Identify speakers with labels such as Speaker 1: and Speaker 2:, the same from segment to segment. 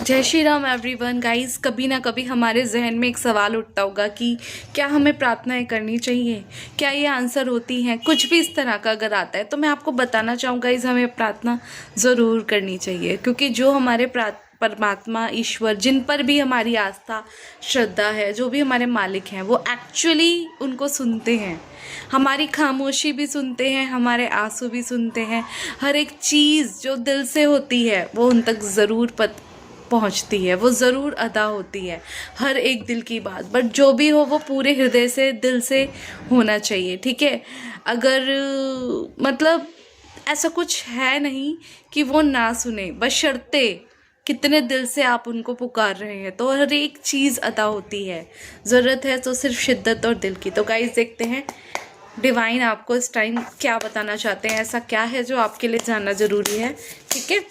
Speaker 1: जय Shri Ram everyone guys. कभी ना कभी हमारे जहन में एक सवाल उठता होगा कि क्या हमें प्रार्थनाएं करनी चाहिए, क्या ये आंसर होती हैं। कुछ भी इस तरह का अगर आता है तो मैं आपको बताना चाहूँगा गाइस, हमें प्रार्थना ज़रूर करनी चाहिए, क्योंकि जो हमारे परमात्मा ईश्वर जिन पर भी हमारी आस्था श्रद्धा है, जो भी हमारे मालिक हैं, वो एक्चुअली उनको सुनते हैं। हमारी खामोशी भी सुनते हैं, हमारे आंसू भी सुनते हैं। हर एक चीज़ जो दिल से होती है वो उन तक ज़रूर पहुंचती है, वो ज़रूर अदा होती है, हर एक दिल की बात। बट जो भी हो वो पूरे हृदय से, दिल से होना चाहिए, ठीक है। अगर मतलब ऐसा कुछ है नहीं कि वो ना सुने, बशर्ते कितने दिल से आप उनको पुकार रहे हैं, तो हर एक चीज़ अदा होती है। ज़रूरत है तो सिर्फ शिद्दत और दिल की। तो गाइस देखते हैं डिवाइन आपको इस टाइम क्या बताना चाहते हैं, ऐसा क्या है जो आपके लिए जानना ज़रूरी है, ठीक है।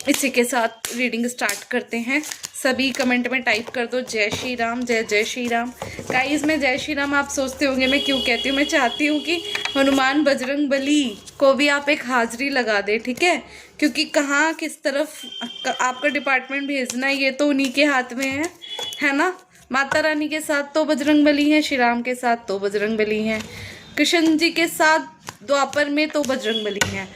Speaker 1: इसी के साथ रीडिंग स्टार्ट करते हैं। सभी कमेंट में टाइप कर दो जय श्री राम, जय जय श्री राम। गाइस मैं जय श्री राम आप सोचते होंगे मैं क्यों कहती हूँ। मैं चाहती हूँ कि हनुमान बजरंग बली को भी आप एक हाजिरी लगा दें, ठीक है, क्योंकि कहाँ किस तरफ आपका डिपार्टमेंट भेजना है ये तो उन्हीं के हाथ में है ना। माता रानी के साथ तो बजरंग बली हैं, श्री राम के साथ तो बजरंग बली हैं, कृष्ण जी के साथ द्वापर में तो बजरंग बली हैं।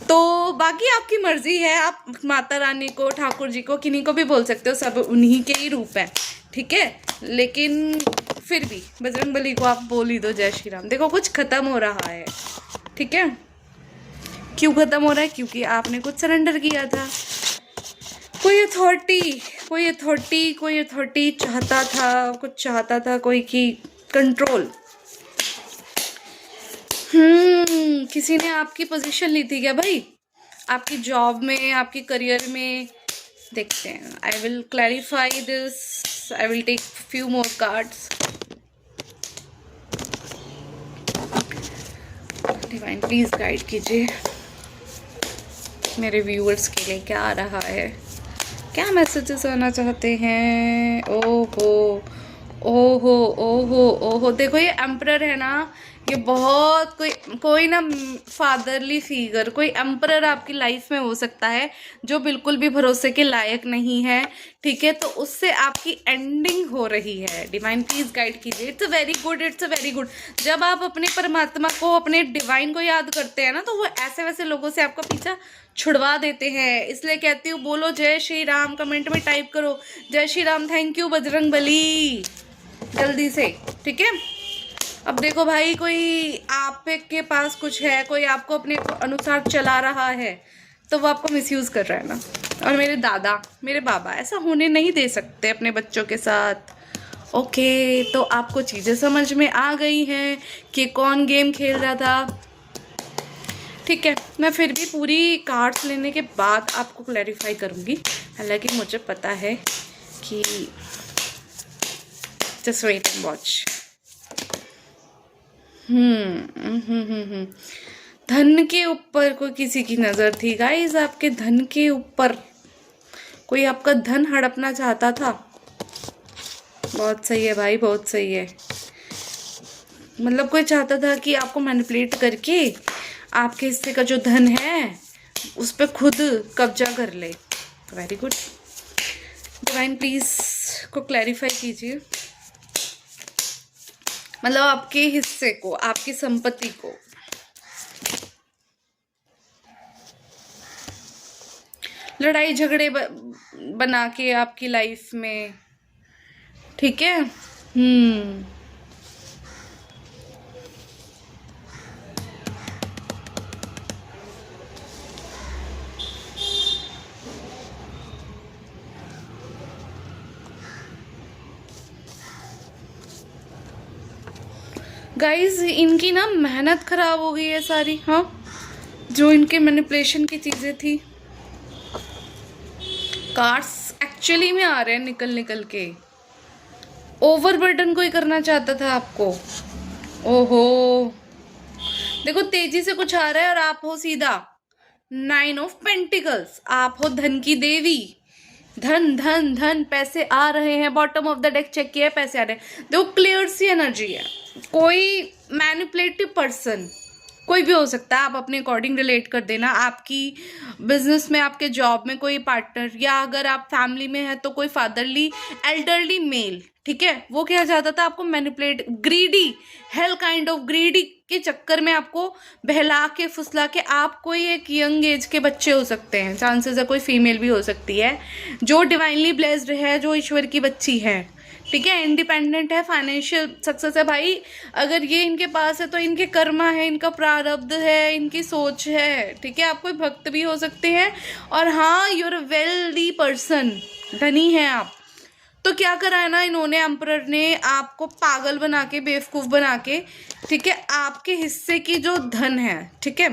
Speaker 1: तो बाकी आपकी मर्जी है, आप माता रानी को, ठाकुर जी को, किन्हीं को भी बोल सकते हो, सब उन्हीं के ही रूप हैं, ठीक है। लेकिन फिर भी बजरंग बली को आप बोल ही दो जय श्री राम। देखो कुछ खत्म हो रहा है, ठीक है। क्यों खत्म हो रहा है? क्योंकि आपने कुछ सरेंडर किया था। कोई अथॉरिटी चाहता था, कुछ चाहता था कोई की कंट्रोल। किसी ने आपकी पोजीशन ली थी क्या भाई, आपकी जॉब में, आपकी करियर में। देखते हैं, I will clarify this, I will take few more cards. Divine please guide कीजिए मेरे व्यूअर्स के लिए, क्या आ रहा है, क्या मैसेजेस आना चाहते हैं। ओहो ओहो ओहो ओहो, देखो ये एम्परर है ना, ये बहुत कोई ना फादरली फिगर, कोई एम्परर आपकी लाइफ में हो सकता है जो बिल्कुल भी भरोसे के लायक नहीं है, ठीक है। तो उससे आपकी एंडिंग हो रही है। डिवाइन प्लीज गाइड कीजिए। It's a very good, it's a very good. जब आप अपने परमात्मा को, अपने डिवाइन को याद करते हैं ना, तो वो ऐसे वैसे लोगों से आपका पीछा छुड़वा देते हैं। इसलिए कहती हूँ बोलो जय श्री राम, कमेंट में टाइप करो जय श्री राम। थैंक यू बजरंग बली, जल्दी से, ठीक है। अब देखो भाई, कोई आपके पास कुछ है, कोई आपको अपने अनुसार चला रहा है, तो वो आपको मिसयूज कर रहा है ना। और मेरे दादा, मेरे बाबा ऐसा होने नहीं दे सकते अपने बच्चों के साथ। ओके, तो आपको चीज़ें समझ में आ गई हैं कि कौन गेम खेल रहा था, ठीक है। मैं फिर भी पूरी कार्ड्स लेने के बाद आपको क्लैरिफाई करूँगी, हालांकि मुझे पता है कि जस्ट वेट एंड वॉच। धन के ऊपर कोई किसी की नज़र थी गाइस, आपके धन के ऊपर कोई आपका धन हड़पना चाहता था। बहुत सही है भाई, बहुत सही है। मतलब कोई चाहता था कि आपको मैनिपुलेट करके आपके हिस्से का जो धन है उस पर खुद कब्जा कर ले। Very good. डिवाइन प्लीज को क्लैरिफाई कीजिए, मतलब आपके हिस्से को, आपकी संपत्ति को। लड़ाई झगड़े बना के आपकी लाइफ में, ठीक है। गाइस इनकी ना मेहनत खराब हो गई है सारी, हाँ, जो इनके मैनिपुलेशन की चीजें थी। कार्ड्स एक्चुअली में आ रहे हैं निकल निकल के। ओवरबर्डन कोई करना चाहता था आपको। ओहो, देखो तेजी से कुछ आ रहा है और आप हो सीधा 9 ऑफ पेंटिकल्स। आप हो धन की देवी। धन धन धन, पैसे आ रहे हैं। Bottom of the deck check किया है, पैसे आ रहे हैं। देखो क्लियर सी एनर्जी है। कोई मैनिपुलेटिव पर्सन कोई भी हो सकता है, आप अपने अकॉर्डिंग रिलेट कर देना। आपकी बिजनेस में, आपके जॉब में कोई पार्टनर, या अगर आप फैमिली में है तो कोई फादरली एल्डरली मेल, ठीक है, वो क्या चाहता था आपको manipulate, greedy, hello kind of greedy के चक्कर में आपको बहला के फुसला के, आप कोई एक यंग एज के बच्चे हो सकते हैं, चांसेस है कोई फीमेल भी हो सकती है जो डिवाइनली ब्लेस्ड है, जो ईश्वर की बच्ची है, ठीक है, इंडिपेंडेंट है, फाइनेंशियल सक्सेस है। भाई अगर ये इनके पास है तो इनके कर्मा है, इनका प्रारब्ध है, इनकी सोच है, ठीक है। आप कोई भक्त भी हो सकते हैं, और हाँ यूर अ वेल्दी पर्सन, धनी है आप। तो क्या करा है ना इन्होंने, एम्परर ने आपको पागल बना के, बेवकूफ़ बना के, ठीक है, आपके हिस्से की जो धन है, ठीक है,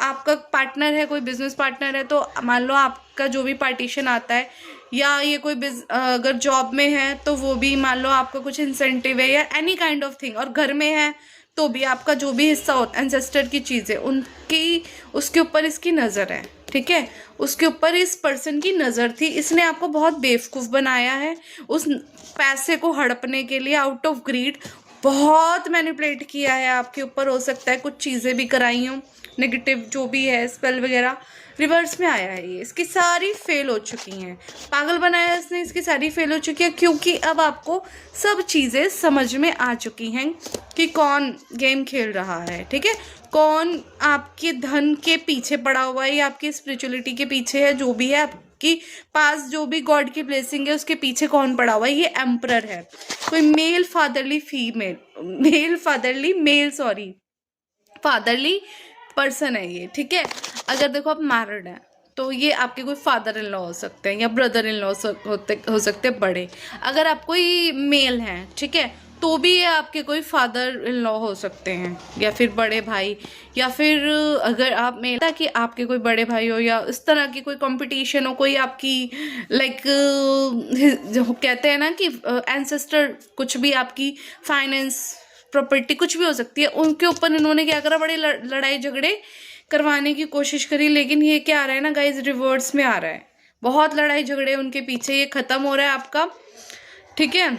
Speaker 1: आपका पार्टनर है, कोई बिजनेस पार्टनर है, तो मान लो आपका जो भी पार्टीशन आता है, या ये कोई अगर जॉब में है तो वो भी मान लो आपका कुछ इंसेंटिव है या एनी काइंड ऑफ थिंग, और घर में है तो भी आपका जो भी हिस्सा होता है, एंसेस्टर की चीज़ें, उनकी उसके ऊपर इसकी नज़र है, ठीक है, उसके ऊपर इस पर्सन की नज़र थी। इसने आपको बहुत बेवकूफ़ बनाया है, उस पैसे को हड़पने के लिए, आउट ऑफ ग्रीड बहुत मैनिपुलेट किया है आपके ऊपर। हो सकता है कुछ चीज़ें भी कराई हों, नेगेटिव जो भी है, स्पेल वगैरह रिवर्स में आया है, ये इसकी सारी फेल हो चुकी हैं। पागल बनाया इसने, इसकी सारी फेल हो चुकी है, क्योंकि अब आपको सब चीज़ें समझ में आ चुकी हैं कि कौन गेम खेल रहा है, ठीक है, कौन आपके धन के पीछे पड़ा हुआ है, या आपकी स्पिरिचुअलिटी के पीछे है, जो भी है आपकी पास जो भी गॉड की ब्लेसिंग है उसके पीछे कौन पड़ा हुआ है। ये एम्परर है, कोई male fatherly female, male fatherly male, sorry fatherly person है ये, ठीक है। अगर देखो आप मैरिड हैं तो ये आपके कोई फादर इन लॉ हो सकते हैं, या ब्रदर इन लॉ हो सकते हैं बड़े। अगर आप कोई मेल हैं, ठीक है, तो भी ये आपके कोई फादर इन लॉ हो सकते हैं, या फिर बड़े भाई, या फिर अगर आप मेल ताकि आपके कोई बड़े भाई हो, या इस तरह की कोई कंपटीशन हो, कोई आपकी लाइक जो कहते हैं ना कि एंसेस्टर, कुछ भी आपकी फाइनेंस, प्रॉपर्टी कुछ भी हो सकती है, उनके ऊपर इन्होंने क्या करा, बड़े लड़ाई झगड़े करवाने की कोशिश करी। लेकिन ये क्या आ रहा है ना गाइज, रिवर्स में आ रहा है, बहुत लड़ाई झगड़े उनके पीछे, ये खत्म हो रहा है आपका, ठीक है।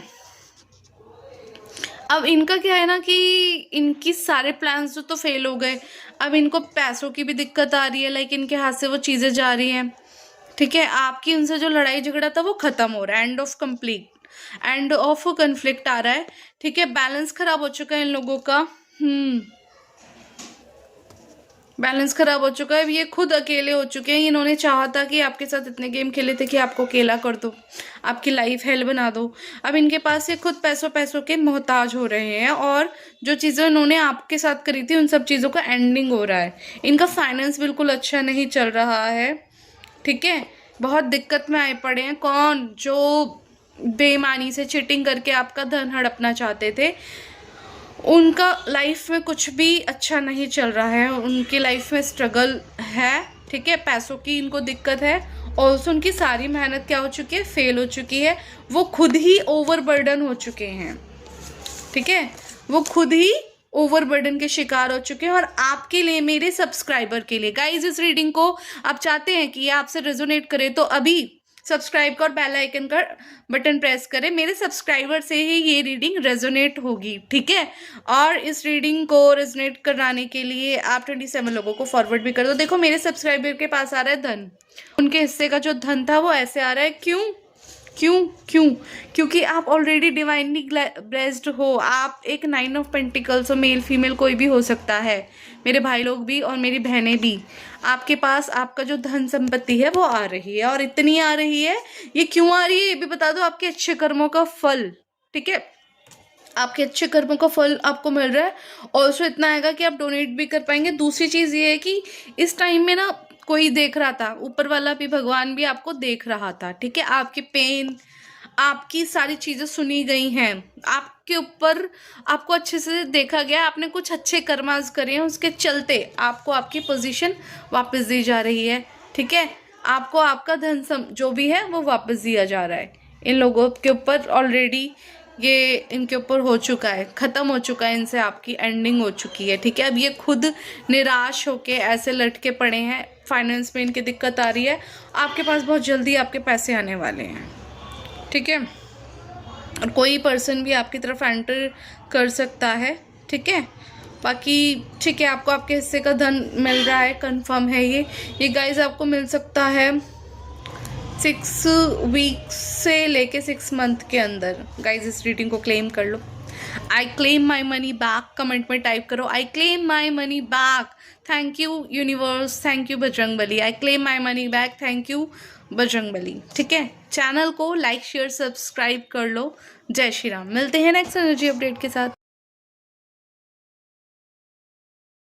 Speaker 1: अब इनका क्या है ना कि इनकी सारे प्लान्स तो फेल हो गए, अब इनको पैसों की भी दिक्कत आ रही है, लाइक इनके हाथ से वो चीज़ें जा रही हैं, ठीक है। आपकी उनसे जो लड़ाई झगड़ा था वो खत्म हो रहा है, end of complete, end of conflict आ रहा है, ठीक है। बैलेंस खराब हो चुका है इन लोगों का, बैलेंस खराब हो चुका है। ये खुद अकेले हो चुके हैं, इन्होंने चाहा था कि आपके साथ इतने गेम खेले थे कि आपको अकेला कर दो, आपकी लाइफ हेल बना दो। अब इनके पास ये खुद पैसों के मोहताज हो रहे हैं, और जो चीज़ें इन्होंने आपके साथ करी थी उन सब चीज़ों का एंडिंग हो रहा है। इनका फाइनेंस बिल्कुल अच्छा नहीं चल रहा है, ठीक है, बहुत दिक्कत में आए पड़े हैं। कौन, जो बेईमानी से चीटिंग करके आपका धन हड़पना चाहते थे, उनका लाइफ में कुछ भी अच्छा नहीं चल रहा है, उनकी लाइफ में स्ट्रगल है, ठीक है, पैसों की इनको दिक्कत है, और उनकी सारी मेहनत क्या हो चुकी है, फेल हो चुकी है। वो खुद ही ओवरबर्डन हो चुके हैं, ठीक है, वो खुद ही ओवरबर्डन के शिकार हो चुके हैं। और आपके लिए, मेरे सब्सक्राइबर के लिए गाइज, इस रीडिंग को आप चाहते हैं कि ये आपसे रेजोनेट करे तो अभी सब्सक्राइब का और बेल आइकन का बटन प्रेस करें। मेरे सब्सक्राइबर से ही ये रीडिंग रेजोनेट होगी, ठीक है। और इस रीडिंग को रेजोनेट कराने के लिए आप 27 लोगों को फॉरवर्ड भी कर दो। देखो मेरे सब्सक्राइबर के पास आ रहा है धन, उनके हिस्से का जो धन था वो ऐसे आ रहा है, क्यों क्यों क्यों? क्योंकि आप ऑलरेडी डिवाइनली ब्लेस्ड हो। आप एक 9 ऑफ पेंटिकल्स हो, मेल फीमेल कोई भी हो सकता है, मेरे भाई लोग भी और मेरी बहनें भी। आपके पास आपका जो धन संपत्ति है वो आ रही है, और इतनी आ रही है, ये क्यों आ रही है ये भी बता दो। आपके अच्छे कर्मों का फल, ठीक है, आपके अच्छे कर्मों का फल आपको मिल रहा है। ऑल्सो इतना आएगा कि आप डोनेट भी कर पाएंगे। दूसरी चीज़ ये है कि इस टाइम में ना कोई देख रहा था, ऊपर वाला भी, भगवान भी आपको देख रहा था, ठीक है। आपकी पेन, आपकी सारी चीज़ें सुनी गई हैं, आपके ऊपर आपको अच्छे से देखा गया, आपने कुछ अच्छे कर्माज करे हैं, उसके चलते आपको आपकी पोजीशन वापस दी जा रही है, ठीक है। आपको आपका धन जो भी है वो वापस दिया जा रहा है। इन लोगों के ऊपर ऑलरेडी ये इनके ऊपर हो चुका है, ख़त्म हो चुका है, इनसे आपकी एंडिंग हो चुकी है, ठीक है। अब ये खुद निराश होके ऐसे लटके पड़े हैं, फाइनेंस में इनकी दिक्कत आ रही है। आपके पास बहुत जल्दी आपके पैसे आने वाले हैं, ठीक है। और कोई पर्सन भी आपकी तरफ एंटर कर सकता है, ठीक है। बाकी ठीक है, आपको आपके हिस्से का धन मिल रहा है, कंफर्म है ये गाइज आपको मिल सकता है 6 वीक्स से लेके 6 मंथ के अंदर। गाइज इस रीडिंग को क्लेम कर लो। I claim my money back, comment में टाइप करो I claim my money back. Thank you universe, thank you Bajrangbali. I claim my money back, thank you Bajrangbali. ठीक है, चैनल को लाइक शेयर सब्सक्राइब कर लो। जय श्री राम। मिलते हैं नेक्स्ट एनर्जी अपडेट के साथ।